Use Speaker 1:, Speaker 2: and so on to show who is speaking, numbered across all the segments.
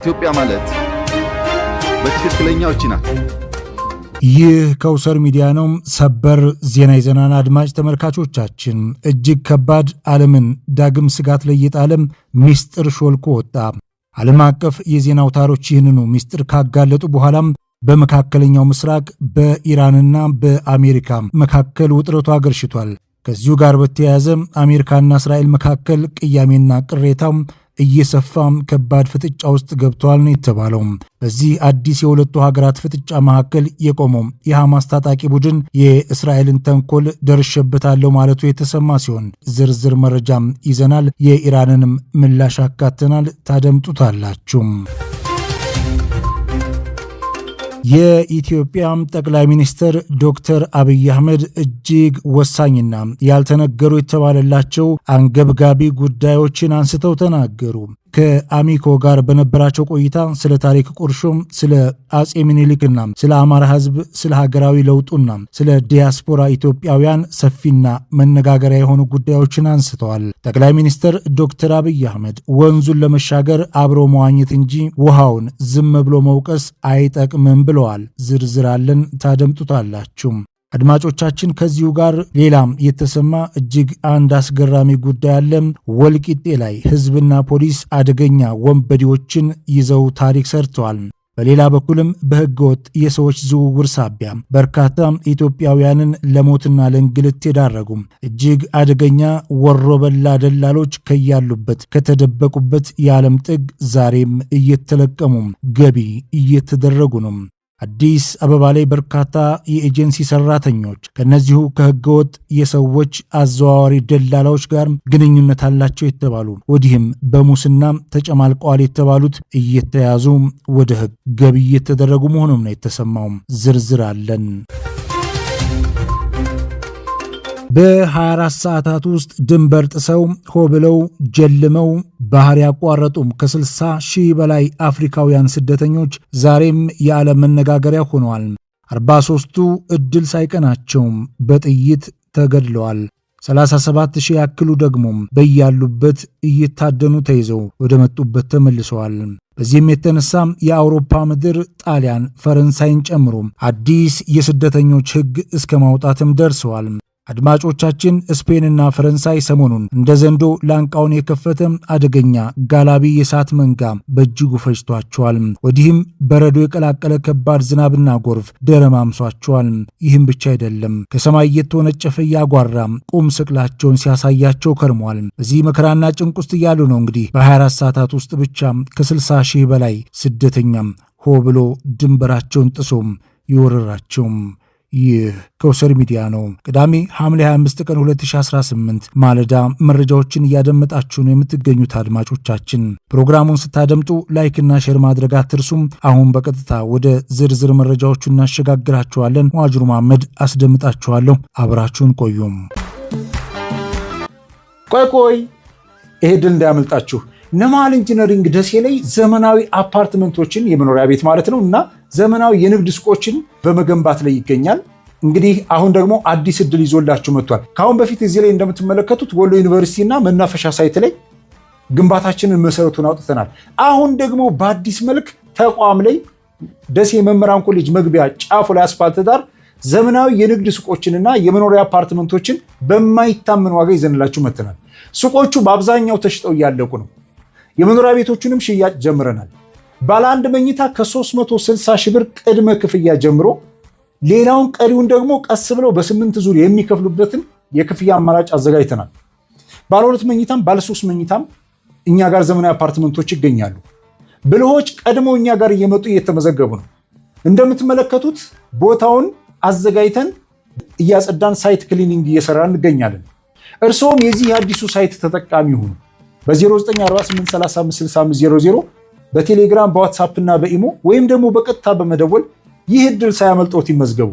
Speaker 1: ኢትዮጵያ ማለት በትክክለኛው ናት።
Speaker 2: ይህ ከውሰር ሚዲያ ነው። ሰበር ዜና ይዘናል። አድማጭ ተመልካቾቻችን እጅግ ከባድ ዓለምን ዳግም ስጋት ላይ የጣለም ሚስጥር ሾልኮ ወጣ። ዓለም አቀፍ የዜና አውታሮች ይህንኑ ሚስጥር ካጋለጡ በኋላም በመካከለኛው ምስራቅ በኢራንና በአሜሪካ መካከል ውጥረቱ አገርሽቷል። ከዚሁ ጋር በተያያዘ አሜሪካና እስራኤል መካከል ቅያሜና ቅሬታው እየሰፋም ከባድ ፍጥጫ ውስጥ ገብቷል ነው የተባለው። በዚህ አዲስ የሁለቱ ሀገራት ፍጥጫ መካከል የቆመው የሐማስ ታጣቂ ቡድን የእስራኤልን ተንኮል ደርሼበታለሁ ማለቱ የተሰማ ሲሆን ዝርዝር መረጃም ይዘናል። የኢራንንም ምላሽ አካተናል፣ ታደምጡታላችሁ። የኢትዮጵያ ጠቅላይ ሚኒስትር ዶክተር አብይ አህመድ እጅግ ወሳኝና ያልተነገሩ የተባለላቸው አንገብጋቢ ጉዳዮችን አንስተው ተናገሩ። ከአሚኮ ጋር በነበራቸው ቆይታ ስለ ታሪክ ቁርሾም፣ ስለ አጼ ምኒልክና ስለ አማራ ሕዝብ፣ ስለ ሀገራዊ ለውጡና ስለ ዲያስፖራ ኢትዮጵያውያን ሰፊና መነጋገሪያ የሆኑ ጉዳዮችን አንስተዋል። ጠቅላይ ሚኒስትር ዶክተር አብይ አህመድ ወንዙን ለመሻገር አብሮ መዋኘት እንጂ ውሃውን ዝም ብሎ መውቀስ አይጠቅምም ብለዋል። ዝርዝር አለን፣ ታደምጡታላችሁ። አድማጮቻችን ከዚሁ ጋር ሌላም የተሰማ እጅግ አንድ አስገራሚ ጉዳይ አለ። ወልቂጤ ላይ ህዝብና ፖሊስ አደገኛ ወንበዴዎችን ይዘው ታሪክ ሰርተዋል። በሌላ በኩልም በህገወጥ የሰዎች ዝውውር ሳቢያ በርካታ ኢትዮጵያውያንን ለሞትና ለእንግልት የዳረጉ እጅግ አደገኛ ወሮበላ ደላሎች ከያሉበት ከተደበቁበት የዓለም ጥግ ዛሬም እየተለቀሙ ገቢ እየተደረጉ ነው። አዲስ አበባ ላይ በርካታ የኤጀንሲ ሰራተኞች ከነዚሁ ከህገወጥ የሰዎች አዘዋዋሪ ደላላዎች ጋር ግንኙነት አላቸው የተባሉ ወዲህም በሙስና ተጨማልቀዋል የተባሉት እየተያዙ ወደ ህግ ገቢ እየተደረጉ መሆኑም ነው የተሰማው። ዝርዝር አለን። በ24 ሰዓታት ውስጥ ድንበር ጥሰው ሆ ብለው ጀልመው ባህር ያቋረጡም ከ60 ሺህ በላይ አፍሪካውያን ስደተኞች ዛሬም የዓለም መነጋገሪያ ሆነዋል። 43ቱ ዕድል ሳይቀናቸውም በጥይት ተገድለዋል። 37 ሺህ ያክሉ ደግሞ በያሉበት እየታደኑ ተይዘው ወደ መጡበት ተመልሰዋል። በዚህም የተነሳ የአውሮፓ ምድር ጣሊያን፣ ፈረንሳይን ጨምሮ አዲስ የስደተኞች ሕግ እስከ ማውጣትም ደርሰዋል። አድማጮቻችን ስፔንና ፈረንሳይ ሰሞኑን እንደ ዘንዶ ላንቃውን የከፈተ አደገኛ ጋላቢ የእሳት መንጋ በእጅጉ ፈጅቷቸዋል። ወዲህም በረዶ የቀላቀለ ከባድ ዝናብና ጎርፍ ደረማምሷቸዋል። ይህም ብቻ አይደለም፣ ከሰማይ የተወነጨፈ ያጓራ ቁም ስቅላቸውን ሲያሳያቸው ከርሟል። በዚህ መከራና ጭንቅ ውስጥ እያሉ ነው እንግዲህ በ24 ሰዓታት ውስጥ ብቻ ከ60 ሺህ በላይ ስደተኛም ሆ ብሎ ድንበራቸውን ጥሶም ይወረራቸውም። ይህ ከውሰር ሚዲያ ነው። ቅዳሜ ሐምሌ 25 ቀን 2018 ማለዳ መረጃዎችን እያደመጣችሁ ነው የምትገኙት አድማጮቻችን። ፕሮግራሙን ስታደምጡ ላይክና ሼር ማድረግ አትርሱም። አሁን በቀጥታ ወደ ዝርዝር መረጃዎቹ እናሸጋግራችኋለን። ዋጅሩ መሐመድ አስደምጣችኋለሁ። አብራችሁን ቆዩም።
Speaker 3: ቆይ ይሄ ድል እንዳያመልጣችሁ። ነማል ኢንጂነሪንግ ደሴ ላይ ዘመናዊ አፓርትመንቶችን የመኖሪያ ቤት ማለት ነው እና ዘመናዊ የንግድ ሱቆችን በመገንባት ላይ ይገኛል። እንግዲህ አሁን ደግሞ አዲስ እድል ይዞላችሁ መጥቷል። ከአሁን በፊት እዚህ ላይ እንደምትመለከቱት ወሎ ዩኒቨርሲቲ እና መናፈሻ ሳይት ላይ ግንባታችንን መሰረቱን አውጥተናል። አሁን ደግሞ በአዲስ መልክ ተቋም ላይ ደሴ መምህራን ኮሌጅ መግቢያ ጫፉ ላይ አስፋልት ዳር ዘመናዊ የንግድ ሱቆችንና የመኖሪያ አፓርትመንቶችን በማይታመን ዋጋ ይዘንላችሁ መጥተናል። ሱቆቹ በአብዛኛው ተሽጠው እያለቁ ነው። የመኖሪያ ቤቶቹንም ሽያጭ ጀምረናል። ባለ አንድ መኝታ ከ360 ሺህ ብር ቅድመ ክፍያ ጀምሮ ሌላውን ቀሪውን ደግሞ ቀስ ብለው በ8 ዙር የሚከፍሉበትን የክፍያ አማራጭ አዘጋጅተናል። ባለ 2 መኝታም ባለ 3 መኝታም እኛ ጋር ዘመናዊ አፓርትመንቶች ይገኛሉ። ብልሆች ቀድመው እኛ ጋር እየመጡ እየተመዘገቡ ነው። እንደምትመለከቱት ቦታውን አዘጋጅተን እያጸዳን ሳይት ክሊኒንግ እየሰራን እንገኛለን። እርስዎም የዚህ አዲሱ ሳይት ተጠቃሚ ሁኑ። በ0948356500 በቴሌግራም በዋትሳፕ እና በኢሞ ወይም ደግሞ በቀጥታ በመደወል ይህ እድል ሳያመልጦት ይመዝገቡ።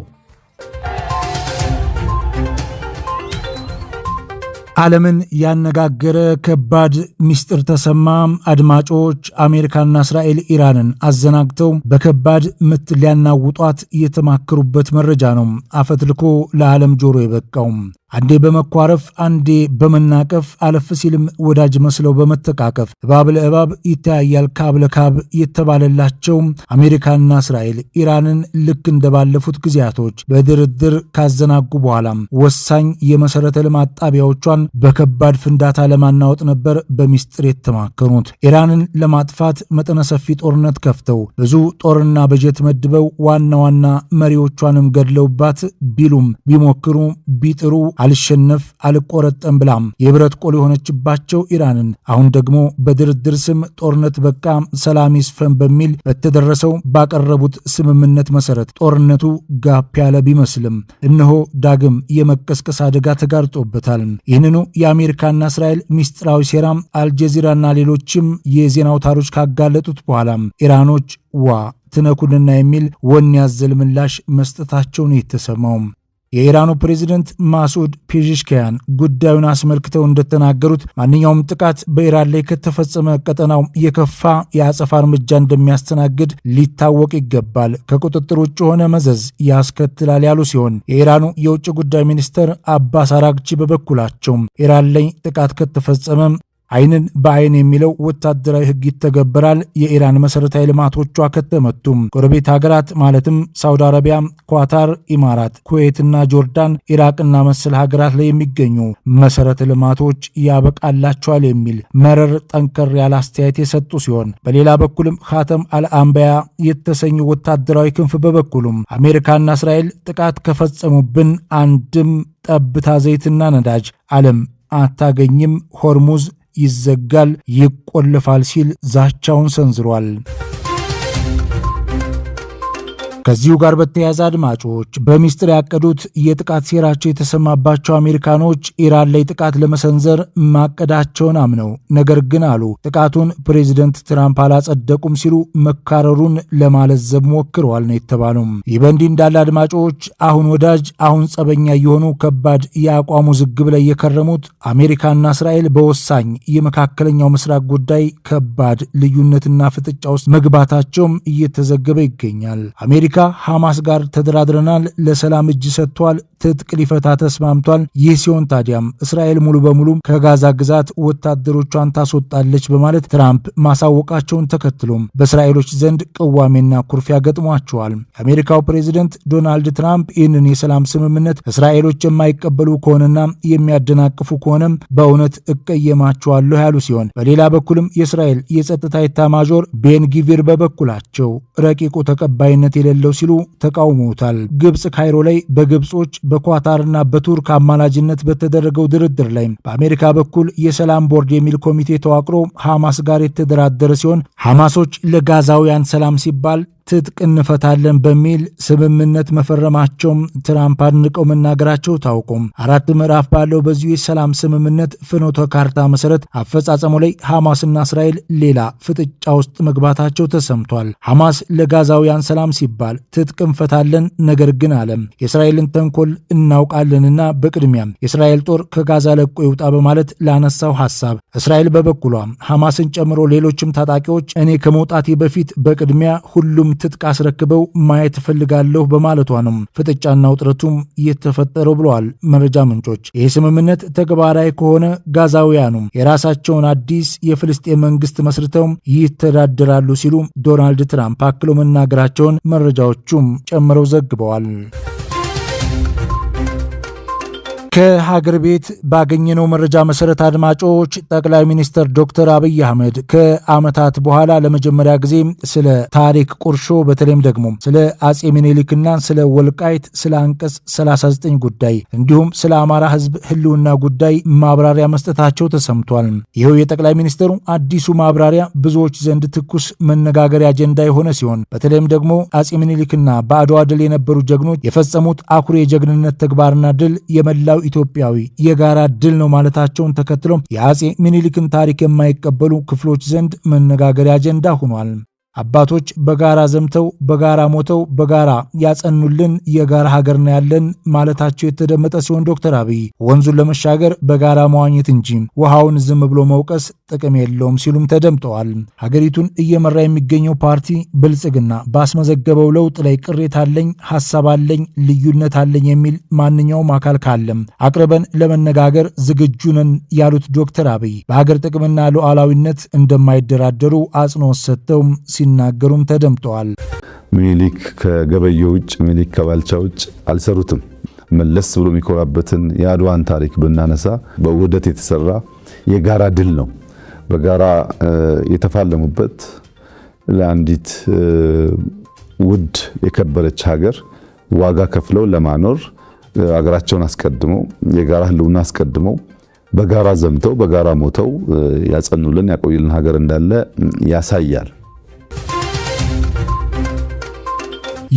Speaker 2: ዓለምን ያነጋገረ ከባድ ሚስጥር ተሰማ። አድማጮች፣ አሜሪካና እስራኤል ኢራንን አዘናግተው በከባድ ምት ሊያናውጧት የተማከሩበት መረጃ ነው አፈትልኮ ለዓለም ጆሮ የበቃው። አንዴ በመኳረፍ አንዴ በመናቀፍ አለፍ ሲልም ወዳጅ መስለው በመተቃቀፍ እባብ ለእባብ ይተያያል ካብ ለካብ የተባለላቸው አሜሪካና እስራኤል ኢራንን ልክ እንደባለፉት ጊዜያቶች በድርድር ካዘናጉ በኋላ ወሳኝ የመሰረተ ልማት ጣቢያዎቿን በከባድ ፍንዳታ ለማናወጥ ነበር በሚስጥር የተማከሩት። ኢራንን ለማጥፋት መጠነ ሰፊ ጦርነት ከፍተው ብዙ ጦርና በጀት መድበው ዋና ዋና መሪዎቿንም ገድለውባት ቢሉም ቢሞክሩ ቢጥሩ አልሸነፍ አልቆረጠም ብላም የብረት ቆል የሆነችባቸው ኢራንን አሁን ደግሞ በድርድር ስም ጦርነት በቃ ሰላም ይስፈን በሚል በተደረሰው ባቀረቡት ስምምነት መሰረት ጦርነቱ ጋፕ ያለ ቢመስልም እነሆ ዳግም የመቀስቀስ አደጋ ተጋርጦበታል። ይህንኑ የአሜሪካና እስራኤል ሚስጥራዊ ሴራ አልጀዚራና ሌሎችም የዜና አውታሮች ካጋለጡት በኋላ ኢራኖች ዋ ትነኩንና የሚል ወኔ ያዘል ምላሽ መስጠታቸውን የተሰማው የኢራኑ ፕሬዝደንት ማሱድ ፔዜሽኪያን ጉዳዩን አስመልክተው እንደተናገሩት ማንኛውም ጥቃት በኢራን ላይ ከተፈጸመ ቀጠናው የከፋ የአጸፋ እርምጃ እንደሚያስተናግድ ሊታወቅ ይገባል፣ ከቁጥጥር ውጭ የሆነ መዘዝ ያስከትላል ያሉ ሲሆን የኢራኑ የውጭ ጉዳይ ሚኒስትር አባስ አራግቺ በበኩላቸው ኢራን ላይ ጥቃት ከተፈጸመ አይንን በአይን የሚለው ወታደራዊ ሕግ ይተገበራል። የኢራን መሰረታዊ ልማቶቿ ከተመቱም ጎረቤት ሀገራት ማለትም ሳውዲ አረቢያ፣ ኳታር፣ ኢማራት፣ ኩዌትና ጆርዳን፣ ኢራቅና መሰል ሀገራት ላይ የሚገኙ መሰረተ ልማቶች ያበቃላቸዋል የሚል መረር ጠንከር ያለ አስተያየት የሰጡ ሲሆን በሌላ በኩልም ኻተም አልአንበያ የተሰኙ ወታደራዊ ክንፍ በበኩሉም አሜሪካና እስራኤል ጥቃት ከፈጸሙብን አንድም ጠብታ ዘይትና ነዳጅ ዓለም አታገኝም፣ ሆርሙዝ ይዘጋል፣ ይቆልፋል ሲል ዛቻውን ሰንዝሯል። ከዚሁ ጋር በተያያዘ አድማጮች በሚስጥር ያቀዱት የጥቃት ሴራቸው የተሰማባቸው አሜሪካኖች ኢራን ላይ ጥቃት ለመሰንዘር ማቀዳቸውን አምነው ነገር ግን አሉ ጥቃቱን ፕሬዚደንት ትራምፕ አላጸደቁም ሲሉ መካረሩን ለማለዘብ ሞክረዋል ነው የተባለው። ይህ በእንዲህ እንዳለ አድማጮች አሁን ወዳጅ አሁን ጸበኛ የሆኑ ከባድ የአቋሙ ዝግብ ላይ የከረሙት አሜሪካና እስራኤል በወሳኝ የመካከለኛው ምስራቅ ጉዳይ ከባድ ልዩነትና ፍጥጫ ውስጥ መግባታቸውም እየተዘገበ ይገኛል። አሜሪካ ሐማስ ጋር ተደራድረናል፣ ለሰላም እጅ ሰጥቷል፣ ትጥቅ ሊፈታ ተስማምቷል። ይህ ሲሆን ታዲያም እስራኤል ሙሉ በሙሉ ከጋዛ ግዛት ወታደሮቿን ታስወጣለች በማለት ትራምፕ ማሳወቃቸውን ተከትሎም በእስራኤሎች ዘንድ ቅዋሜና ኩርፊያ ገጥሟቸዋል። የአሜሪካው ፕሬዚደንት ዶናልድ ትራምፕ ይህንን የሰላም ስምምነት እስራኤሎች የማይቀበሉ ከሆነና የሚያደናቅፉ ከሆነም በእውነት እቀየማቸዋለሁ ያሉ ሲሆን በሌላ በኩልም የእስራኤል የጸጥታ ኤታማዦር ቤን ጊቪር በበኩላቸው ረቂቁ ተቀባይነት የሌለው ሲሉ ተቃውመውታል። ግብጽ ካይሮ ላይ በግብጾች በኳታርና በቱርክ አማላጅነት በተደረገው ድርድር ላይ በአሜሪካ በኩል የሰላም ቦርድ የሚል ኮሚቴ ተዋቅሮ ሐማስ ጋር የተደራደረ ሲሆን ሐማሶች ለጋዛውያን ሰላም ሲባል ትጥቅ እንፈታለን በሚል ስምምነት መፈረማቸውም ትራምፕ አድንቀው መናገራቸው ታውቆም 4 ምዕራፍ ባለው በዚሁ የሰላም ስምምነት ፍኖተ ካርታ መሰረት አፈጻጸሙ ላይ ሐማስና እስራኤል ሌላ ፍጥጫ ውስጥ መግባታቸው ተሰምቷል። ሐማስ ለጋዛውያን ሰላም ሲባል ትጥቅ እንፈታለን፣ ነገር ግን አለም የእስራኤልን ተንኮል እናውቃለንና በቅድሚያም የእስራኤል ጦር ከጋዛ ለቆ ይውጣ በማለት ላነሳው ሐሳብ እስራኤል በበኩሏ ሐማስን ጨምሮ ሌሎችም ታጣቂዎች እኔ ከመውጣቴ በፊት በቅድሚያ ሁሉም ትጥቅ አስረክበው ማየት ፈልጋለሁ በማለቷ ነው ፍጥጫና ውጥረቱም የተፈጠረው ብለዋል መረጃ ምንጮች። ይህ ስምምነት ተግባራዊ ከሆነ ጋዛውያኑ የራሳቸውን አዲስ የፍልስጤም መንግስት መስርተው ይተዳደራሉ ሲሉ ዶናልድ ትራምፕ አክለው መናገራቸውን መረጃዎቹም ጨምረው ዘግበዋል። ከሀገር ቤት ባገኘነው መረጃ መሰረት አድማጮች ጠቅላይ ሚኒስትር ዶክተር አብይ አህመድ ከዓመታት በኋላ ለመጀመሪያ ጊዜ ስለ ታሪክ ቁርሾ በተለይም ደግሞ ስለ አጼ ምኒልክና ስለ ወልቃይት ስለ አንቀጽ 39 ጉዳይ እንዲሁም ስለ አማራ ሕዝብ ህልውና ጉዳይ ማብራሪያ መስጠታቸው ተሰምቷል። ይኸው የጠቅላይ ሚኒስትሩ አዲሱ ማብራሪያ ብዙዎች ዘንድ ትኩስ መነጋገሪያ አጀንዳ የሆነ ሲሆን በተለይም ደግሞ አጼ ምኒልክና በአድዋ ድል የነበሩ ጀግኖች የፈጸሙት አኩሪ የጀግንነት ተግባርና ድል የመላው ኢትዮጵያዊ የጋራ ድል ነው ማለታቸውን ተከትሎ የአጼ ምኒልክን ታሪክ የማይቀበሉ ክፍሎች ዘንድ መነጋገሪያ አጀንዳ ሆኗል። አባቶች በጋራ ዘምተው በጋራ ሞተው በጋራ ያጸኑልን የጋራ ሀገር ነው ያለን ማለታቸው የተደመጠ ሲሆን ዶክተር አብይ ወንዙን ለመሻገር በጋራ መዋኘት እንጂ ውሃውን ዝም ብሎ መውቀስ ጥቅም የለውም ሲሉም ተደምጠዋል። ሀገሪቱን እየመራ የሚገኘው ፓርቲ ብልጽግና ባስመዘገበው ለውጥ ላይ ቅሬታ አለኝ፣ ሀሳብ አለኝ፣ ልዩነት አለኝ የሚል ማንኛውም አካል ካለም አቅርበን ለመነጋገር ዝግጁ ነን ያሉት ዶክተር አብይ በሀገር ጥቅምና ሉዓላዊነት እንደማይደራደሩ አጽንኦት ሰጥተው ሲናገሩም ተደምጠዋል።
Speaker 1: ሚኒሊክ ከገበየው ውጭ፣ ሚኒሊክ ከባልቻ ውጭ አልሰሩትም። መለስ ብሎ የሚኮራበትን የአድዋን ታሪክ ብናነሳ በውህደት የተሰራ የጋራ ድል ነው። በጋራ የተፋለሙበት ለአንዲት ውድ የከበረች ሀገር ዋጋ ከፍለው ለማኖር ሀገራቸውን አስቀድመው የጋራ ህልውና አስቀድመው በጋራ ዘምተው በጋራ ሞተው ያጸኑልን ያቆዩልን ሀገር እንዳለ ያሳያል።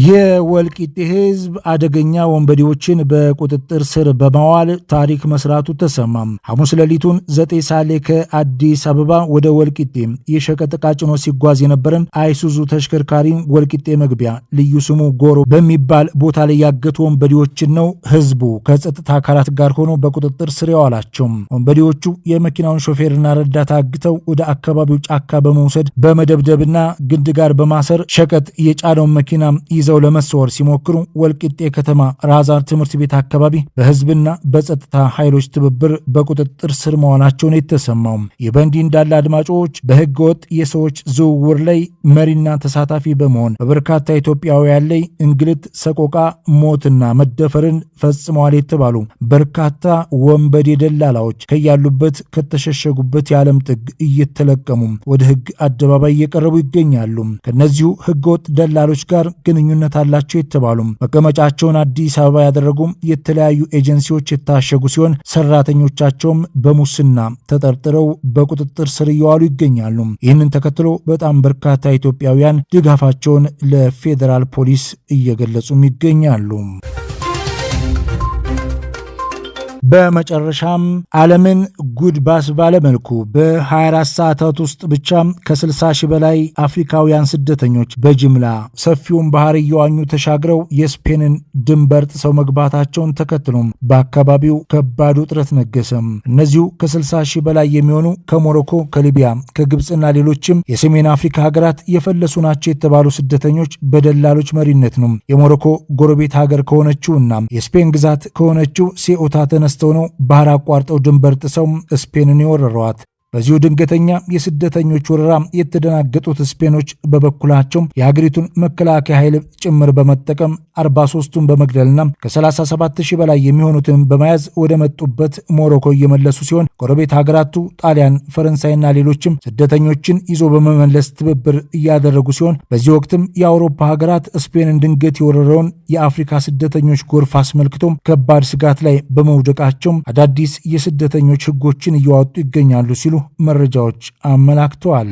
Speaker 2: የወልቂጤ ህዝብ አደገኛ ወንበዴዎችን በቁጥጥር ስር በማዋል ታሪክ መስራቱ ተሰማ። ሐሙስ ሌሊቱን 9 ሰዓት ላይ ከአዲስ አበባ ወደ ወልቂጤ የሸቀጥ ዕቃ ጭኖ ሲጓዝ የነበረን አይሱዙ ተሽከርካሪ ወልቂጤ መግቢያ ልዩ ስሙ ጎሮ በሚባል ቦታ ላይ ያገቱ ወንበዴዎችን ነው ህዝቡ ከጸጥታ አካላት ጋር ሆኖ በቁጥጥር ስር ያዋላቸው። ወንበዴዎቹ የመኪናውን ሾፌርና ረዳት አግተው ወደ አካባቢው ጫካ በመውሰድ በመደብደብና ግንድ ጋር በማሰር ሸቀጥ የጫነውን መኪና ይዘው ለመሰወር ሲሞክሩ ወልቂጤ ከተማ ራዛር ትምህርት ቤት አካባቢ በህዝብና በጸጥታ ኃይሎች ትብብር በቁጥጥር ስር መዋላቸውን የተሰማው። ይህ በእንዲህ እንዳለ አድማጮች በህገ ወጥ የሰዎች ዝውውር ላይ መሪና ተሳታፊ በመሆን በበርካታ ኢትዮጵያውያን ላይ እንግልት፣ ሰቆቃ፣ ሞትና መደፈርን ፈጽመዋል የተባሉ በርካታ ወንበዴ ደላላዎች ከያሉበት ከተሸሸጉበት የዓለም ጥግ እየተለቀሙ ወደ ህግ አደባባይ እየቀረቡ ይገኛሉ። ከነዚሁ ህገ ወጥ ደላሎች ጋር ግንኙነት አላቸው የተባሉ መቀመጫቸውን አዲስ አበባ ያደረጉ የተለያዩ ኤጀንሲዎች የታሸጉ ሲሆን ሰራተኞቻቸውም በሙስና ተጠርጥረው በቁጥጥር ስር እየዋሉ ይገኛሉ። ይህንን ተከትሎ በጣም በርካታ ኢትዮጵያውያን ድጋፋቸውን ለፌዴራል ፖሊስ እየገለጹም ይገኛሉ። በመጨረሻም ዓለምን ጉድ ባስባለ መልኩ በ24 ሰዓታት ውስጥ ብቻ ከ60 ሺህ በላይ አፍሪካውያን ስደተኞች በጅምላ ሰፊውን ባህር እየዋኙ ተሻግረው የስፔንን ድንበር ጥሰው መግባታቸውን ተከትሎም በአካባቢው ከባድ ውጥረት ነገሰም። እነዚሁ ከ60 ሺህ በላይ የሚሆኑ ከሞሮኮ፣ ከሊቢያ፣ ከግብፅና ሌሎችም የሰሜን አፍሪካ ሀገራት የፈለሱ ናቸው የተባሉ ስደተኞች በደላሎች መሪነት ነው የሞሮኮ ጎረቤት ሀገር ከሆነችውና የስፔን ግዛት ከሆነችው ሴኡታ ተነስተው ነው ባህር አቋርጠው ድንበር ጥሰው ስፔንን የወረሯት። በዚሁ ድንገተኛ የስደተኞች ወረራ የተደናገጡት ስፔኖች በበኩላቸው የሀገሪቱን መከላከያ ኃይል ጭምር በመጠቀም 43ቱን በመግደልና ከ37 ሺህ በላይ የሚሆኑትን በመያዝ ወደ መጡበት ሞሮኮ እየመለሱ ሲሆን ጎረቤት ሀገራቱ ጣሊያን፣ ፈረንሳይና ሌሎችም ስደተኞችን ይዞ በመመለስ ትብብር እያደረጉ ሲሆን በዚህ ወቅትም የአውሮፓ ሀገራት ስፔንን ድንገት የወረረውን የአፍሪካ ስደተኞች ጎርፍ አስመልክቶም ከባድ ስጋት ላይ በመውደቃቸው አዳዲስ የስደተኞች ሕጎችን እያወጡ ይገኛሉ ሲሉ መረጃዎች አመላክተዋል።